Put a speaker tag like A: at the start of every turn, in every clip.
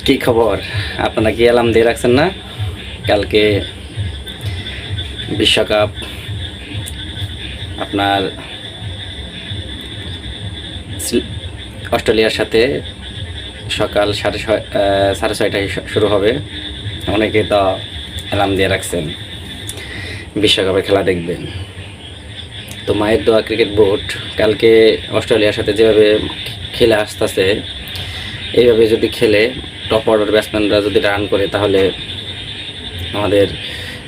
A: কি খবর? আপনারা কি অ্যালার্ম দিয়ে রাখছেন না? কালকে বিশ্বকাপ আপনার অস্ট্রেলিয়ার সাথে সকাল 6:30টায় শুরু হবে। অনেকে তো অ্যালার্ম দিয়ে রাখছেন বিশ্বকাপের খেলা দেখবেন। তো মায়ের দোয়া ক্রিকেট বোর্ড কালকে অস্ট্রেলিয়ার সাথে যেভাবে খেলে আসতেছে, এইভাবে যদি খেলে টপ অর্ডার ব্যাটসম্যানরা যদি রান করে, তাহলে আমাদের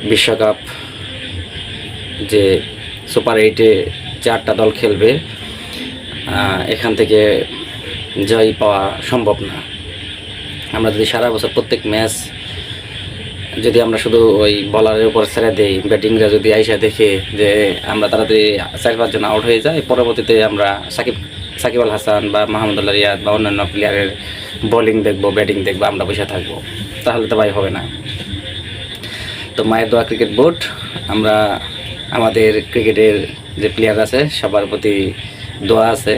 A: বিশ্বকাপ যে সুপার 8-এ 4টা দল খেলবে, এখান থেকে জয় পাওয়া সম্ভব না। আমরা যদি সারা বছর প্রত্যেক ম্যাচ যদি আমরা শুধু ওই বলারের উপর ছেড়ে দেই, ব্যাটিংরা যদি আইসা দেখে যে আমরা তাড়াতাড়ি 4-5 জন আউট হয়ে যায়, পরবর্তীতে আমরা সাকিব আল হাসান বা মাহমুদুল্লাহ রিয়াদ বা অন্যান্য প্লেয়ারের বোলিং দেখবো, ব্যাটিং দেখবো, আমরা বসে থাকবো, তাহলে তো ভাই হবে না। তো মায়ের দোয়া ক্রিকেট বোর্ড, আমরা আমাদের ক্রিকেটের যে প্লেয়ার আছে সবার প্রতি দোয়া আছে,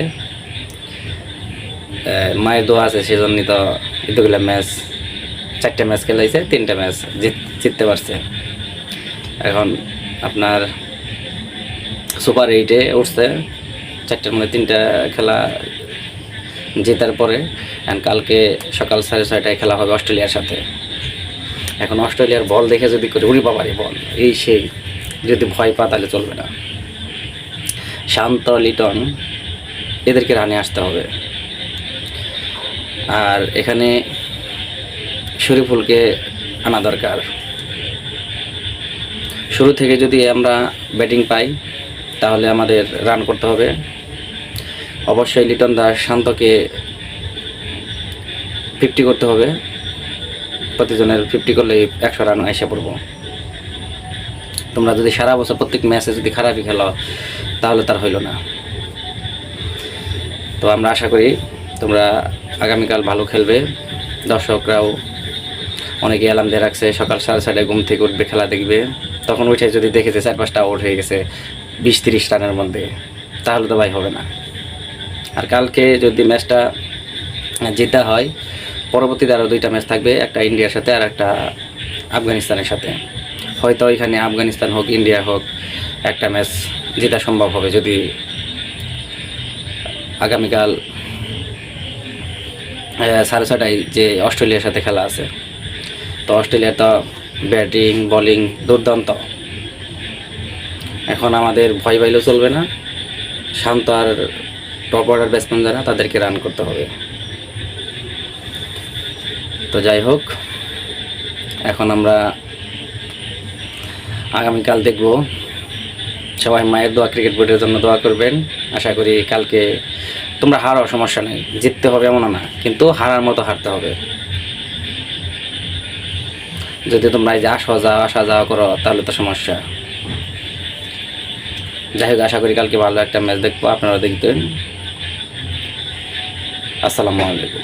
A: মায়ের দোয়া আছে, সেজন্যই তো এতগুলো ম্যাচ, 4টা ম্যাচ খেলাইছে, 3টা ম্যাচ জিততে পারছে। এখন আপনার সুপার 8-এ উঠছে, 4টার মধ্যে 3টা খেলা জেতার পরে কালকে সকাল 6:30টায় খেলা হবে অস্ট্রেলিয়ার সাথে। এখন অস্ট্রেলিয়ার বল দেখে যদি করে উড়ি বাবারি বল এই সেই যদি ভয় পা, তাহলে চলবে না। শান্ত, লিটন এদেরকে রানে আসতে হবে। আর এখানে শরীফুলকে আনা দরকার। শুরু থেকে যদি আমরা ব্যাটিং পাই, তাহলে আমাদের রান করতে হবে। অবশ্যই লিটন দাস, শান্তকে 50 করতে হবে। প্রতিজনের 50 করলে 100 রান এসে পড়ব। তোমরা যদি সারা বছর প্রত্যেক ম্যাচে যদি খারাপই খেলো, তাহলে তার হইল না। তো আমরা আশা করি তোমরা আগামীকাল ভালো খেলবে। দর্শকরাও অনেকে অ্যালার্ম দিয়ে রাখছে, সকাল 6:30টায় ঘুম থেকে উঠবে, খেলা দেখবে। তখন উঠে যদি দেখেছে 4-5টা আউট হয়ে গেছে 20-30 রানের মধ্যে, তাহলে তো ভাই হবে না। আর কালকে যদি ম্যাচটা জেতা হয়, পরবর্তীতে আরও 2টা ম্যাচ থাকবে, একটা ইন্ডিয়ার সাথে আর একটা আফগানিস্তানের সাথে। হয়তো এখানে আফগানিস্তান হোক, ইন্ডিয়া হোক, একটা ম্যাচ জেতা সম্ভব হবে যদি আগামীকাল 6:30টায় যে অস্ট্রেলিয়ার সাথে খেলা আছে। তো অস্ট্রেলিয়া তো ব্যাটিং বোলিং দুর্দান্ত। এখন আমাদের ভয় পাইলেও চলবে না। শান্ত আর টপ অর্ডার ব্যাটসম্যান যারা, তাদেরকে রান করতে হবে। তো যাই হোক, এখন আমরা আগামীকাল দেখব। সবাই মায়ের দোয়া ক্রিকেট বোর্ডের জন্য দোয়া করবেন। আশা করি কালকে তোমরা হারো, সমস্যা নেই, জিততে হবে এমন না, কিন্তু হারার মতো হারতে হবে। যদি তোমরা এই যে আসা যাওয়া করো, তাহলে তো সমস্যা। যাই হোক, আশা করি কালকে ভালো একটা ম্যাচ দেখবো, আপনারা দেখবেন। আসসালামু আলাইকুম।